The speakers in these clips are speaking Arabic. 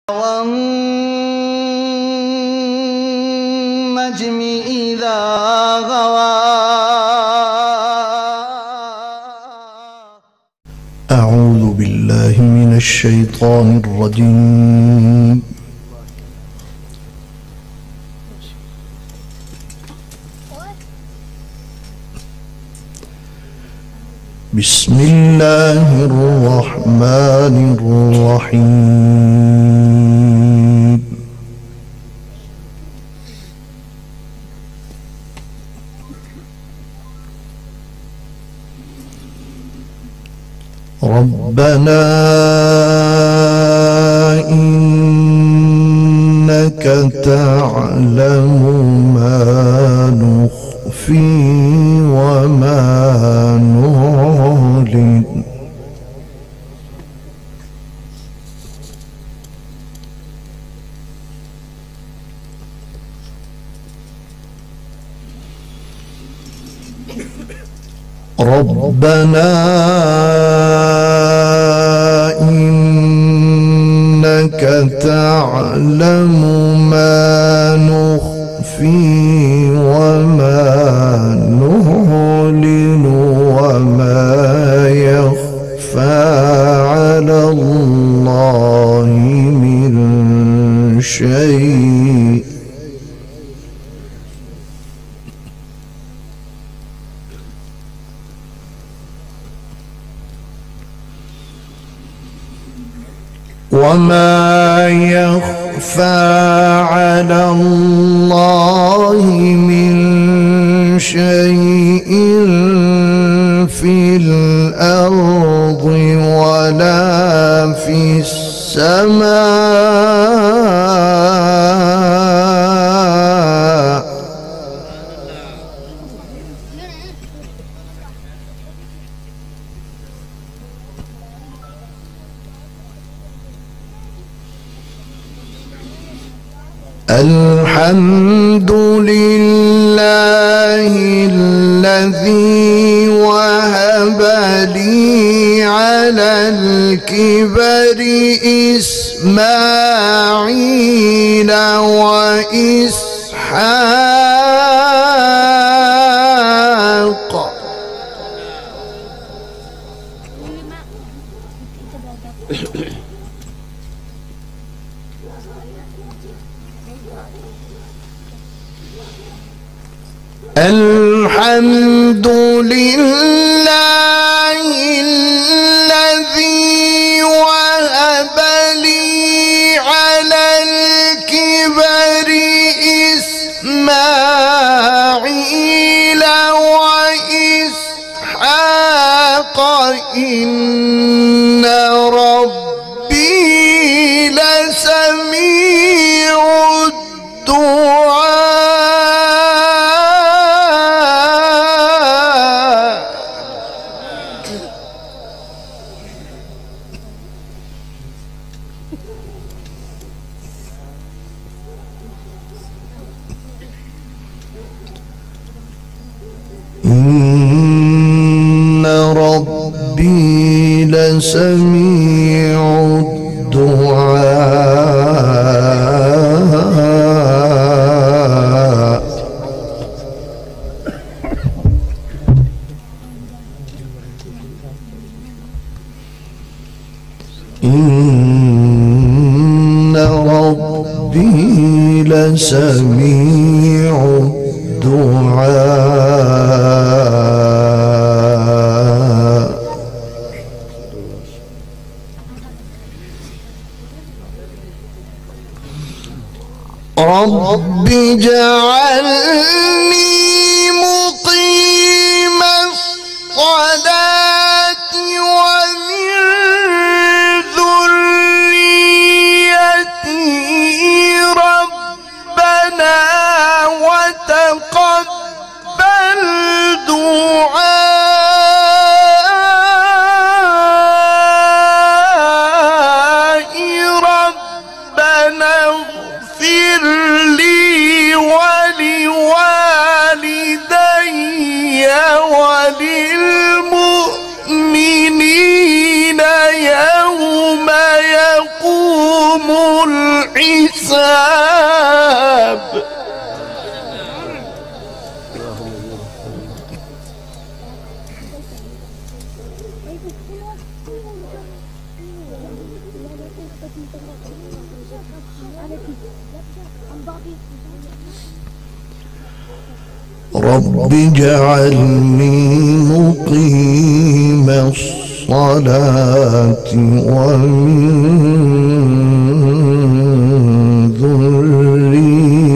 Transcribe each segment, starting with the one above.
والنجم إذا غوى. أعوذ بالله من الشيطان الرجيم. بسم الله الرحمن الرحيم. ربنا إنك تعلم ما نخفي وما نعلن ربنا إنك تعلم ما نخفي وما نعلن وما يخفى على الله من شيء وما يخفى على الله من شيء في الأرض ولا في السماء. الحمد لله الذي وهب لي على الكبر إسماعيل وإسحاق. الحمد لله الذي وهب لي على الكبر إسماعيل وإسحاق إن ربي لسميع الدعاء. إن ربي لسميع الدعاء. إن ربي لسميع الدعاء. رب اجعلني مقيم الصلاة ومن ذريتي ربنا وتقبل دعائي ربنا اغفر لي ولوالدي وللمؤمنين يوم يقوم الحساب رب اجعلني مقيم الصلاة ومن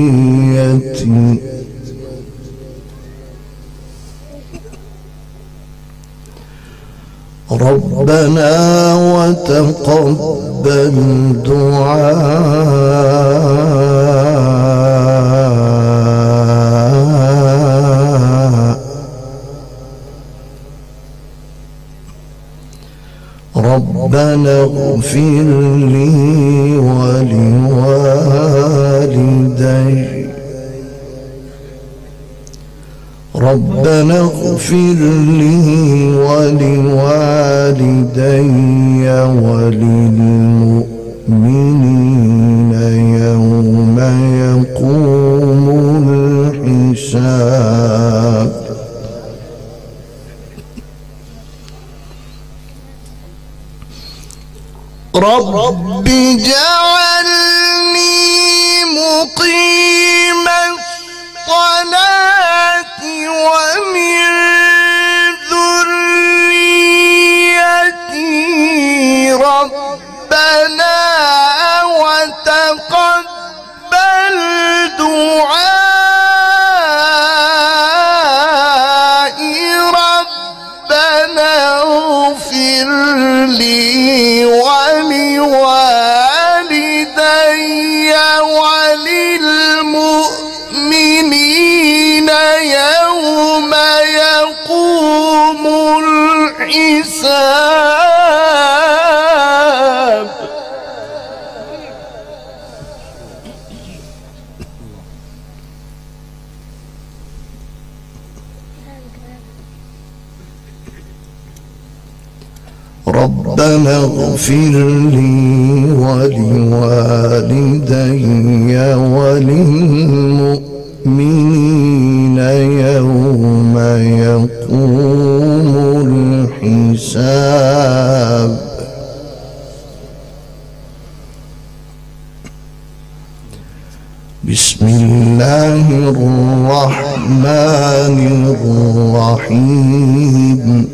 ذريتي ربنا وتقبل دعاء ربنا اغفر لي ولوالدي ربنا اغفر لي ولوالدي وللمؤمنين يوم يقوم الحساب رب اجعلني مقيم الصلاة ومن ذريتي ربنا وتقبل دعائي ربنا اغفر لي ولوالدي وللمؤمنين يوم يقوم الحساب ربنا اغفر لي ولوالدي وللمؤمنين يوم يقوم الحساب بسم الله الرحمن الرحيم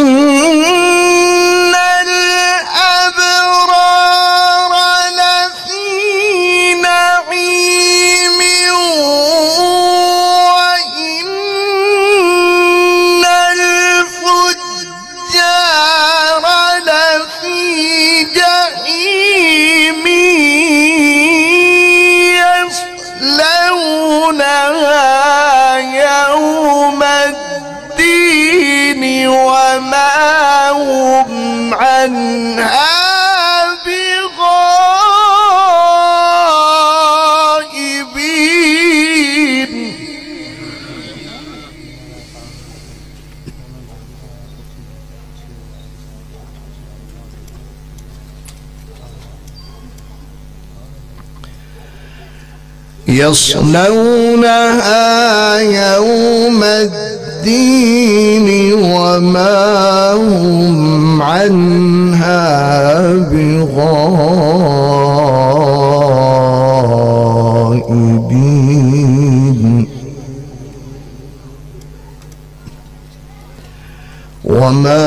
إن الأبرار لفي نعيم وإن الفجار لفي جحيم يصلونها يوم الدين وما هم عنها بغائبين يصلونها يوم الدين وما هم عنها بغائبين وما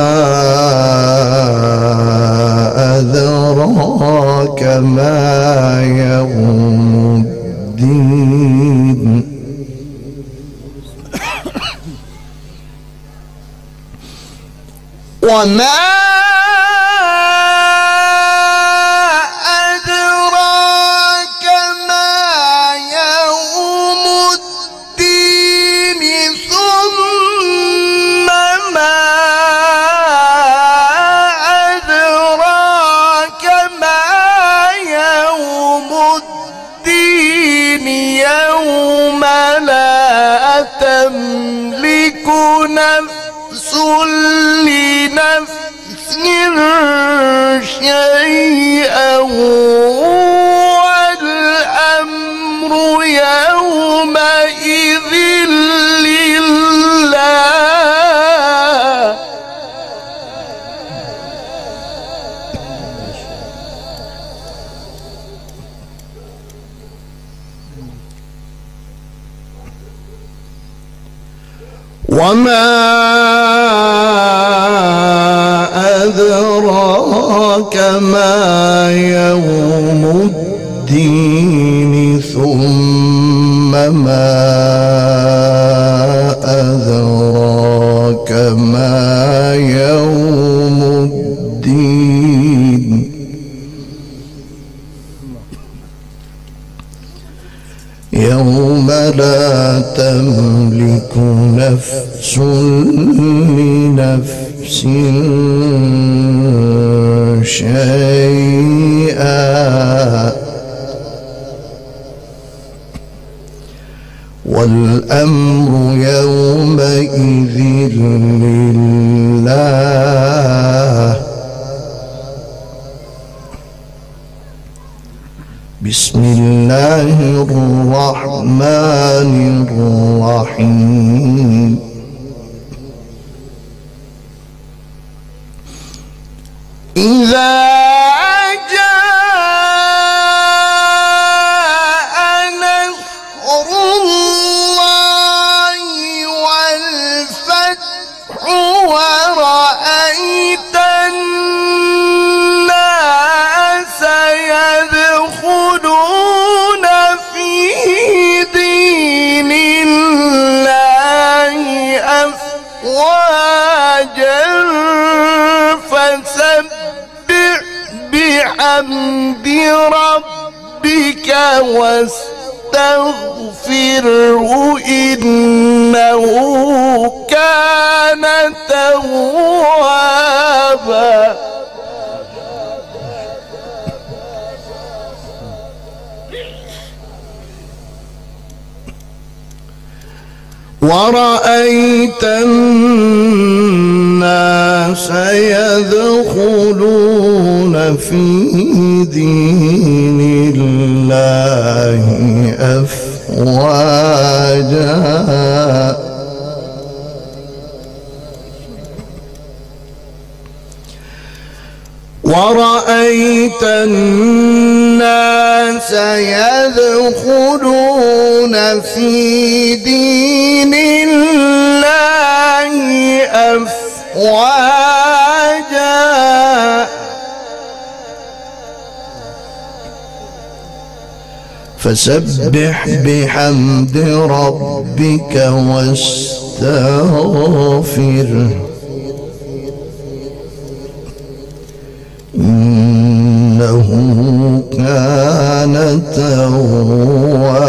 أدراك ما يوم الدين وما أدراك ما يوم الدين ثم ما أدراك ما يوم الدين يوم لا تملك نفس لنفس شيئا والأمر يومئذ لله. وما أدراك ما يوم الدين ثم ما أدراك ما يوم الدين. يوم لا تملك نفس لنفس شيئا والأمر يومئذ لله. بسم الله الرحمن الرحيم. إذا جاء نصر الله والفتح ورأيت الناس يدخلون في دين الله أفواجا فسبح بحمد ربك واستغفره إنه كان توابا. ورأيت الناس يدخلون في دين الله أفواجا ورأيت الناس يدخلون في دين الله أفواجا فسبح بحمد ربك واستغفره إنه كان توابا.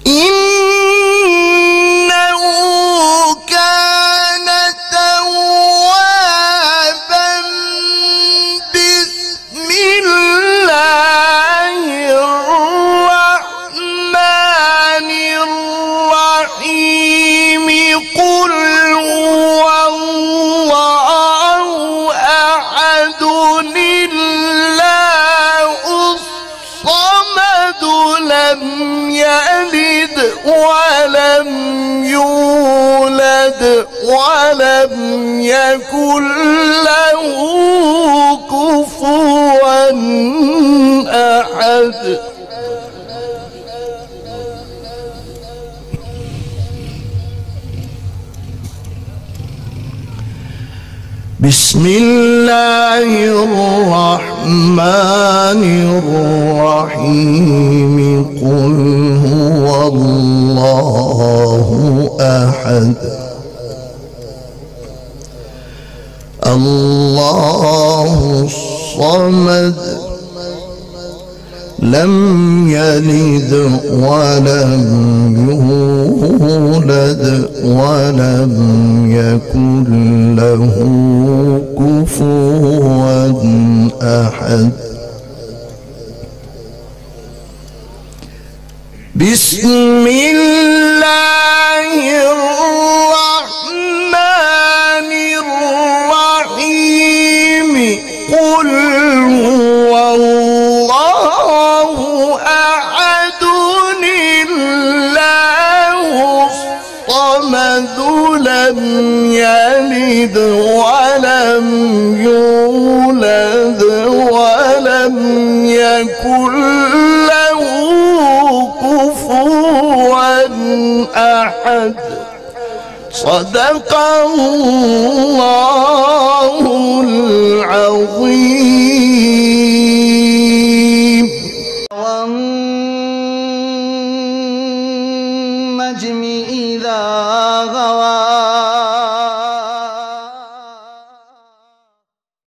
إنه كان توابا. بسم الله الرحمن الرحيم. قل هو الله أحد الله الصمد لم يلد ولم يولد ولم يكن له كفوا أحد. بسم الله الرحمن الرحيم. قل هو الله أحد الله الصمد لم يلد ولم يولد ولم يكن له كفوا أحد. بسم الله الرحمن الرحيم قل هو الله أحد الله الصمد لم يلد ولم يولد ولم يكن له كفوا أحد صدق الله العظيم.